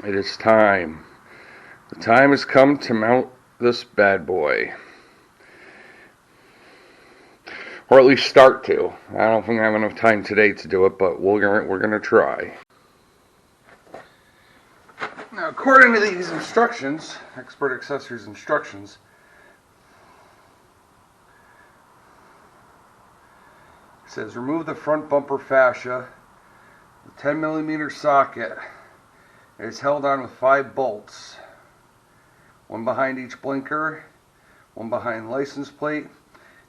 It is time. The time has come to mount this bad boy. Or at least start to. I don't think I have enough time today to do it, but we're gonna try. Now, according to these instructions, Xpert Accessories instructions, it says remove the front bumper fascia. The 10mm socket is held on with 5 bolts, one behind each blinker, one behind license plate,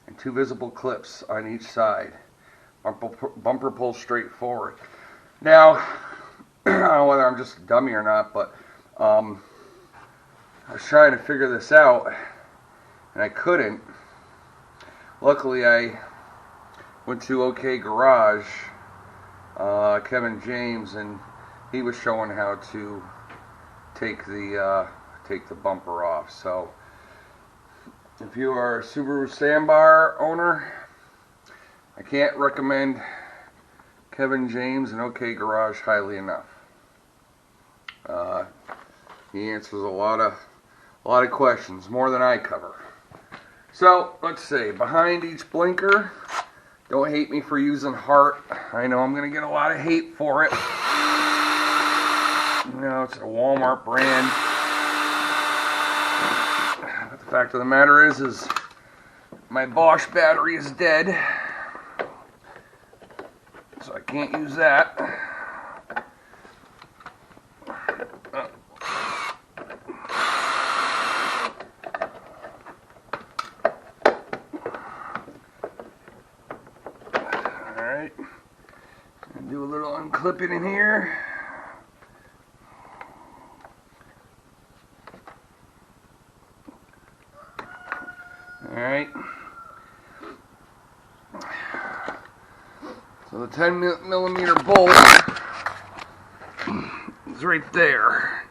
and 2 visible clips on each side. Bumper pulls straight forward. Now, I don't know whether I'm just a dummy or not, but I was trying to figure this out, and I couldn't. Luckily, I went to OK Garage, Kevin James, and he was showing how to take the bumper off. So, if you are a Subaru Sambar owner, I can't recommend Kevin James and OK Garage highly enough. He answers a lot of questions, more than I cover. So let's see. Behind each blinker, don't hate me for using heart. I know I'm gonna get a lot of hate for it. You know, it's a Walmart brand. But the fact of the matter is my Bosch battery is dead, so I can't use that. Alright, do a little unclipping in here. Alright, so the 10mm bolt is right there.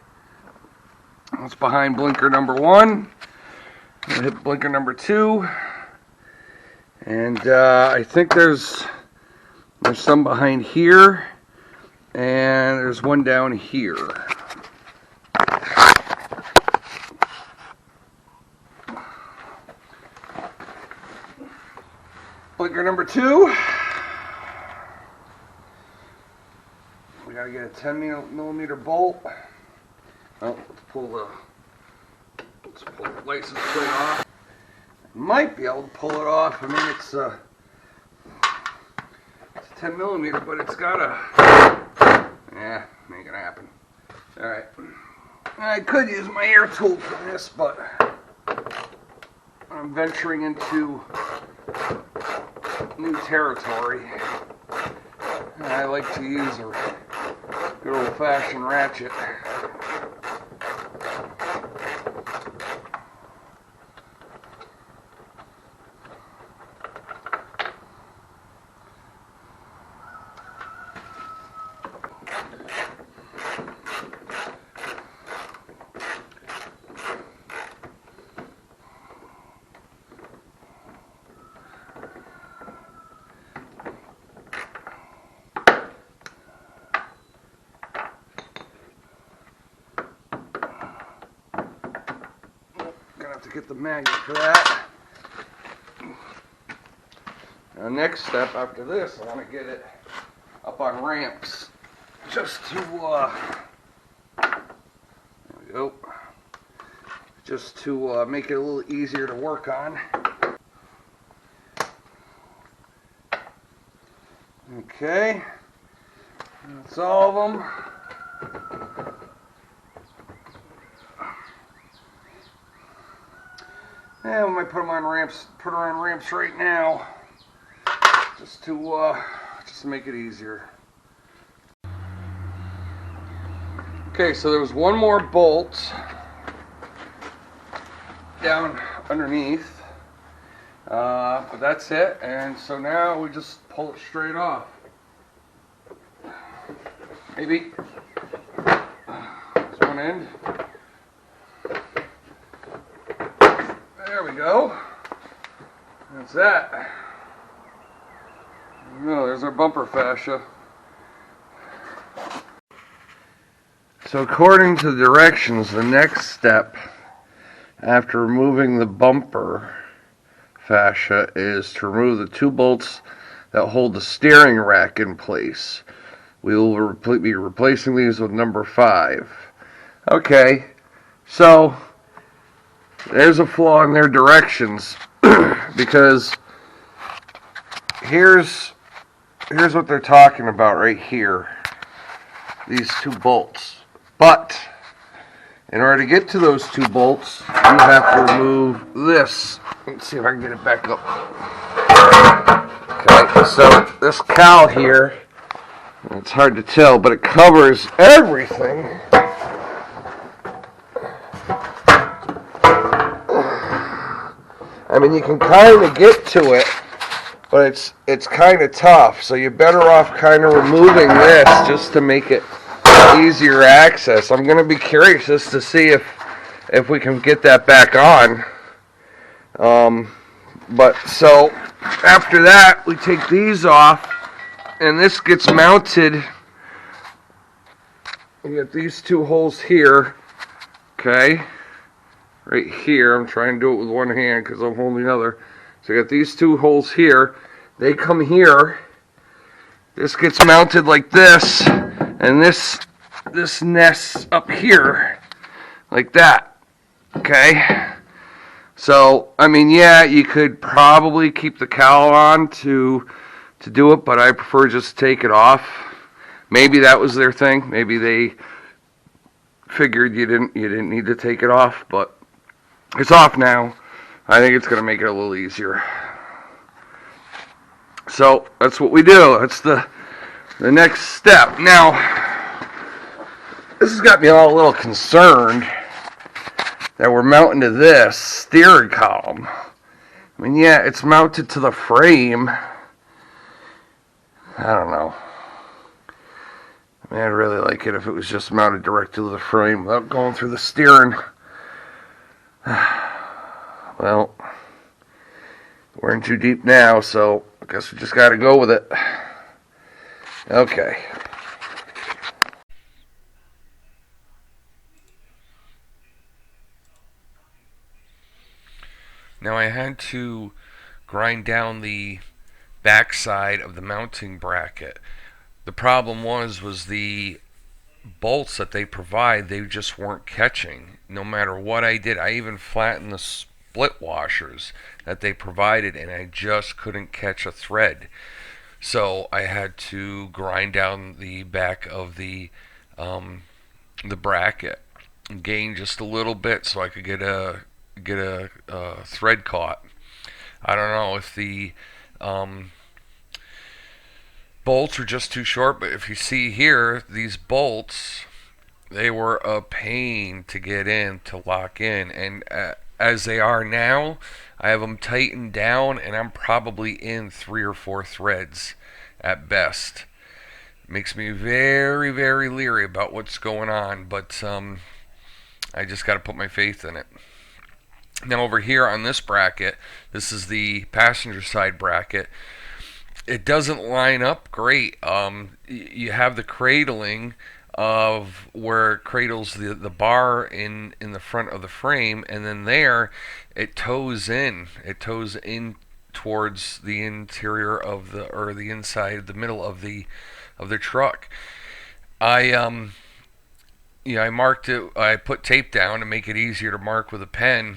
That's behind blinker number 1. I'll hit blinker number 2. And I think there's some behind here, and there's one down here. Blinker number 2. We gotta get a 10mm bolt. Oh, let's pull the license plate off. Might be able to pull it off. I mean, it's a 10mm, but it's got a, yeah, ain't gonna happen. All right, I could use my air tool for this, but I'm venturing into new territory, and I like to use a good old-fashioned ratchet. To get the magnet for that. Now, next step after this, I want to get it up on ramps, just to there we go, just to make it a little easier to work on. Okay, that's all of them. Yeah, we might put them on ramps. Put her on ramps right now, just to make it easier. Okay, so there was one more bolt down underneath, but that's it. And so now we just pull it straight off. Maybe there's one end. There we go. That's that. Oh, there's our bumper fascia. So according to the directions, the next step after removing the bumper fascia is to remove the 2 bolts that hold the steering rack in place. We will be replacing these with number 5. Okay, so there's a flaw in their directions because here's what they're talking about right here. These 2 bolts. But in order to get to those 2 bolts, you have to remove this. Let's see if I can get it back up. Okay, so this cowl here, it's hard to tell, but it covers everything. I mean, you can kind of get to it, but it's kind of tough. So you're better off kind of removing this just to make it easier access. I'm going to be curious just to see if we can get that back on. But so after that, we take these off, and this gets mounted. You get these 2 holes here, okay, right here. I'm trying to do it with one hand because I'm holding the other. So you got these 2 holes here. They come here. This gets mounted like this, and this nests up here like that. Okay. So I mean, yeah, you could probably keep the cowl on to do it, but I prefer just to take it off. Maybe that was their thing. Maybe they figured you didn't need to take it off, but it's off now. I think it's going to make it a little easier. So that's what we do. That's the next step. Now, this has got me all a little concerned that we're mounting to this steering column. I mean, yeah, it's mounted to the frame. I don't know. I mean, I'd really like it if it was just mounted directly to the frame without going through the steering. Well, we're in too deep now, so I guess we just got to go with it. Okay. Now I had to grind down the backside of the mounting bracket. The problem was the bolts that they provide, they just weren't catching. No matter what I did, I even flattened the split washers that they provided, and I just couldn't catch a thread. So I had to grind down the back of the bracket, gain just a little bit so I could get a thread caught. I don't know if the bolts are just too short, but if you see here, these bolts, they were a pain to get in, to lock in, and as they are now, I have them tightened down, and I'm probably in 3 or 4 threads at best. Makes me very, very leery about what's going on, but I just got to put my faith in it. Now over here on this bracket, this is the passenger side bracket. It doesn't line up great. You have the cradling of where it cradles the bar in the front of the frame, and then there it toes in. It toes in towards the interior of the inside, the middle of the truck. I marked it. I put tape down to make it easier to mark with a pen.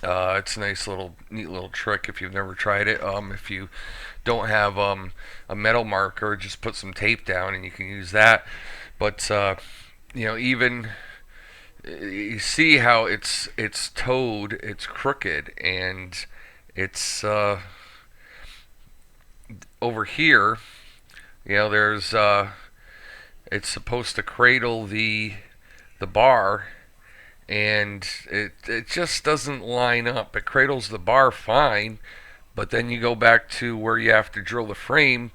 It's a nice neat little trick if you've never tried it. If you don't have a metal marker, just put some tape down and you can use that. But even you see how it's towed, it's crooked, and it's over here. There's it's supposed to cradle the bar, and it just doesn't line up. It cradles the bar fine, but then you go back to where you have to drill the frame.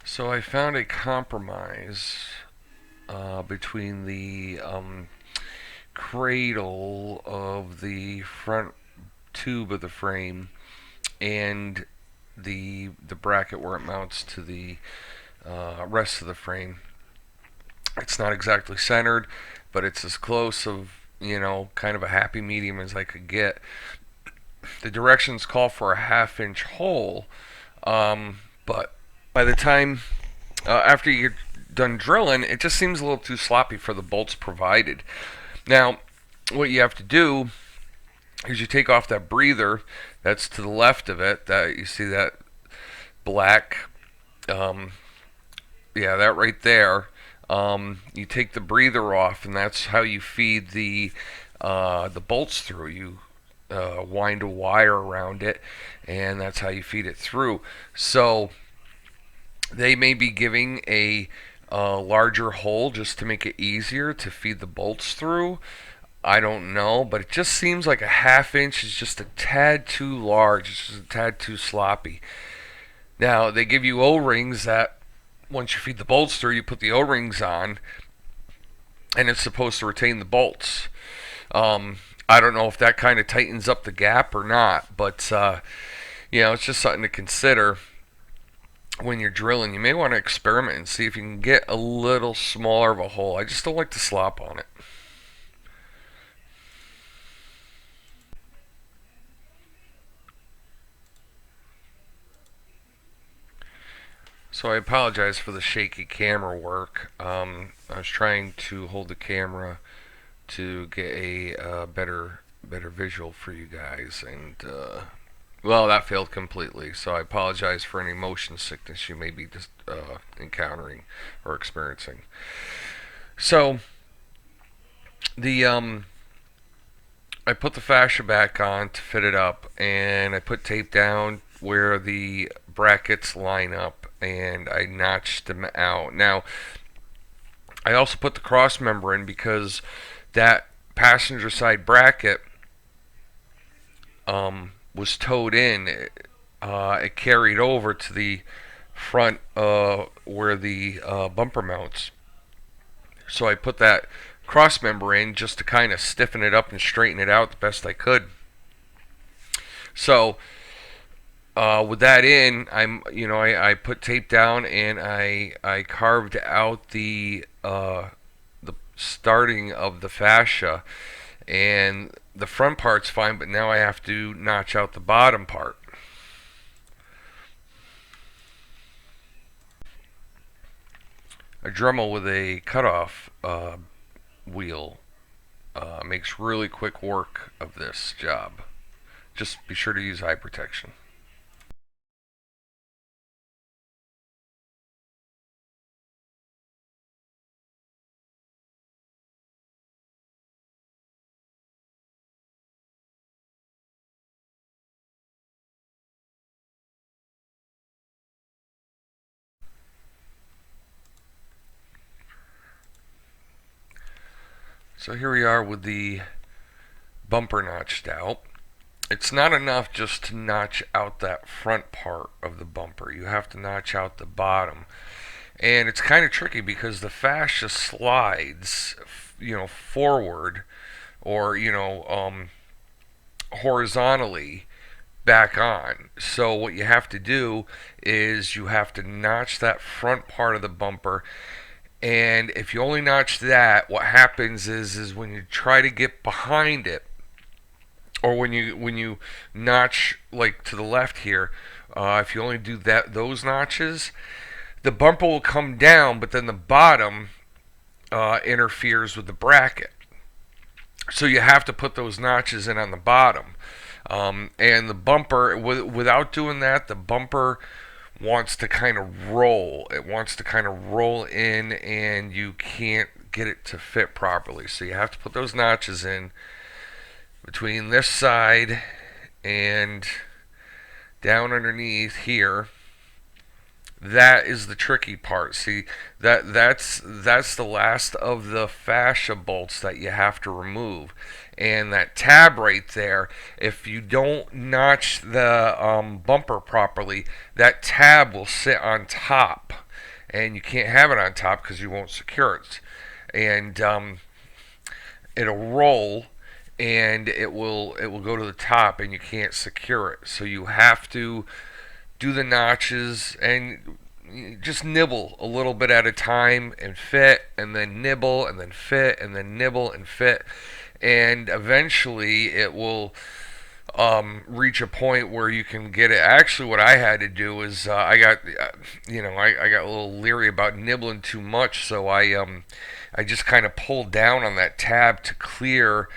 So I found a compromise between the cradle of the front tube of the frame and the bracket where it mounts to the rest of the frame. It's not exactly centered, but it's as close of, kind of a happy medium as I could get. The directions call for a half-inch hole, but by the time after you're done drilling, it just seems a little too sloppy for the bolts provided. Now, what you have to do is you take off that breather that's to the left of it. That you see that black, yeah, that right there. You take the breather off, and that's how you feed the bolts through. You wind a wire around it, and that's how you feed it through. So they may be giving a larger hole just to make it easier to feed the bolts through. I don't know, but it just seems like a half-inch is just a tad too large. It's just a tad too sloppy. Now, they give you O-rings that once you feed the bolts through, you put the O-rings on, and it's supposed to retain the bolts. I don't know if that kind of tightens up the gap or not, but it's just something to consider when you're drilling. You may want to experiment and see if you can get a little smaller of a hole. I just don't like to slop on it. So I apologize for the shaky camera work. I was trying to hold the camera to get a better visual for you guys, and well, that failed completely. So I apologize for any motion sickness you may be encountering or experiencing. So the I put the fascia back on to fit it up, and I put tape down where the brackets line up, and I notched them out. Now, I also put the cross member in because that passenger side bracket was towed in. It carried over to the front where the bumper mounts. So I put that cross member in just to kind of stiffen it up and straighten it out the best I could. So with that in, I put tape down, and I carved out the starting of the fascia, and the front part's fine, but now I have to notch out the bottom part. A Dremel with a cutoff wheel makes really quick work of this job. Just be sure to use eye protection. So here we are with the bumper notched out. It's not enough just to notch out that front part of the bumper. You have to notch out the bottom. And it's kind of tricky because the fascia slides, forward or, horizontally back on. So what you have to do is you have to notch that front part of the bumper, and if you only notch that, what happens is when you try to get behind it, or when you notch like to the left here, if you only do those notches, the bumper will come down, but then the bottom interferes with the bracket. So you have to put those notches in on the bottom. And the bumper, without doing that, the bumper wants to kind of roll. It wants to kind of roll in, and you can't get it to fit properly. So you have to put those notches in between this side and down underneath here. That is the tricky part. See, that's the last of the fascia bolts that you have to remove. And that tab right there, if you don't notch the bumper properly, that tab will sit on top, and you can't have it on top because you won't secure it. And it'll roll and it will go to the top and you can't secure it. So you have to do the notches and just nibble a little bit at a time and fit, and then nibble and then fit, and then nibble and fit, and eventually it will reach a point where you can get it. Actually, what I had to do is I got a little leery about nibbling too much, so I just kind of pulled down on that tab to clear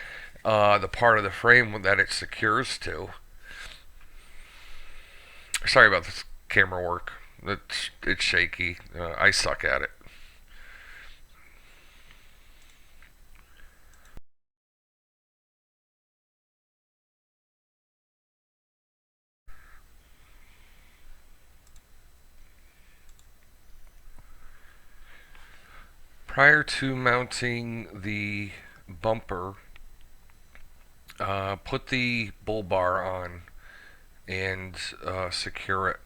the part of the frame that it secures to. Sorry about this camera work. It's shaky. I suck at it. Prior to mounting the bumper, put the bull bar on and secure it.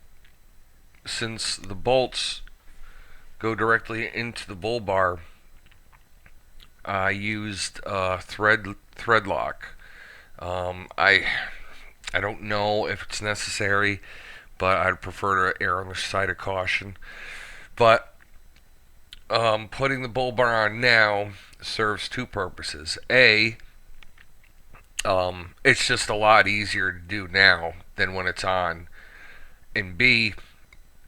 Since the bolts go directly into the bull bar, I used thread lock. I don't know if it's necessary, but I'd prefer to err on the side of caution. But putting the bull bar on now serves two purposes. A, it's just a lot easier to do now than when it's on. And B,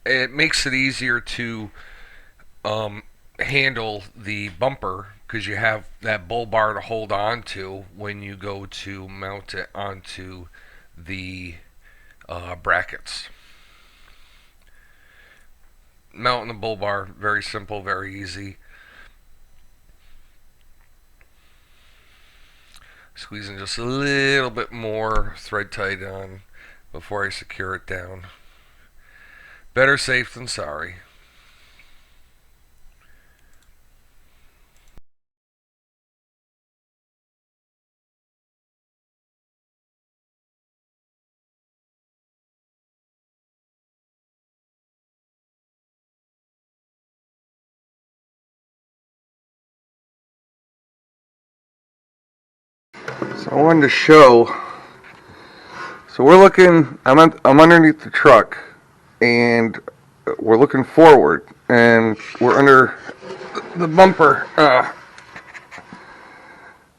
it makes it easier to handle the bumper because you have that bull bar to hold on to when you go to mount it onto the brackets. Mounting the bull bar, very simple, very easy. Squeezing just a little bit more thread tight on before I secure it down. Better safe than sorry. So I wanted to show. So we're looking. I'm underneath the truck, and we're looking forward, and we're under the bumper.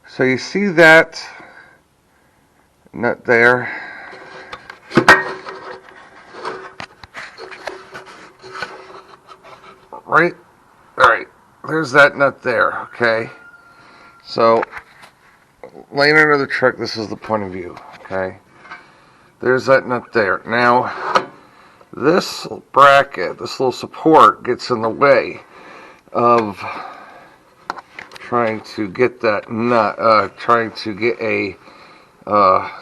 So you see that nut there. Right? Alright. There's that nut there, okay? So, laying under the truck, this is the point of view, okay? There's that nut there. Now, this bracket, this little support, gets in the way of trying to get that nut, trying to get a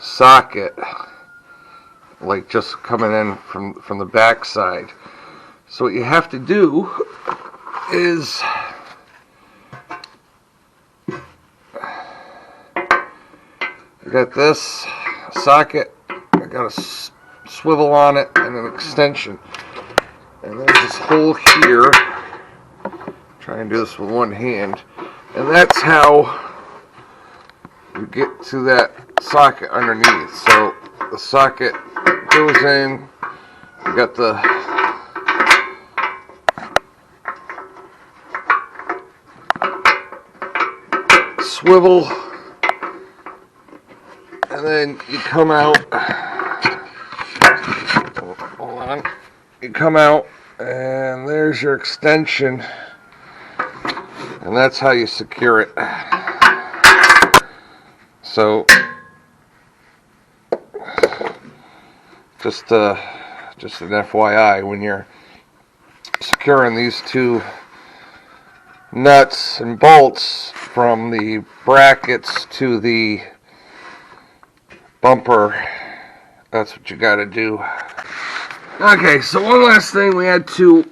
socket, like just coming in from the back side. So what you have to do is I got this socket, I got a swivel on it and an extension, and there's this hole here. Try and do this with one hand, and that's how you get to that socket underneath. So the socket goes in, you got the swivel, and then you come out. Hold on. You come out, and there's your extension, and that's how you secure it. So, just an FYI, when you're securing these two nuts and bolts from the brackets to the bumper, that's what you got to do. Okay, so one last thing we had to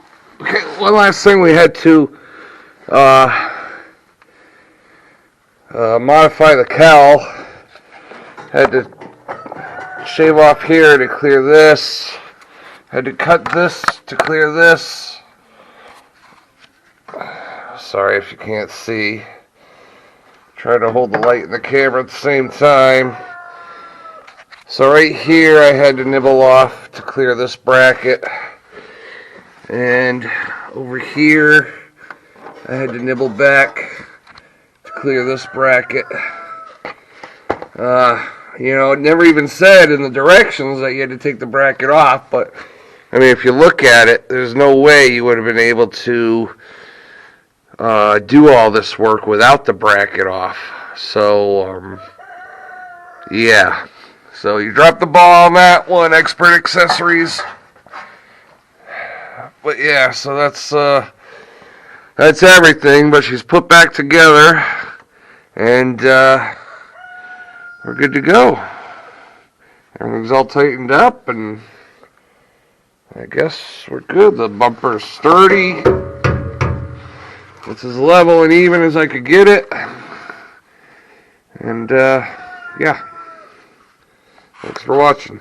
modify the cowl. Had to shave off here to clear this. Had to cut this to clear this. Sorry if you can't see. Try to hold the light and the camera at the same time. So right here I had to nibble off to clear this bracket. And over here I had to nibble back to clear this bracket. You know, it never even said in the directions that you had to take the bracket off, but I mean, if you look at it, there's no way you would have been able to do all this work without the bracket off. So, yeah. So you dropped the ball on that one, Xpert Accessories. But yeah, so that's everything. But she's put back together, and we're good to go. Everything's all tightened up, and I guess we're good. The bumper's sturdy. It's as level and even as I could get it. And yeah. Thanks for watching.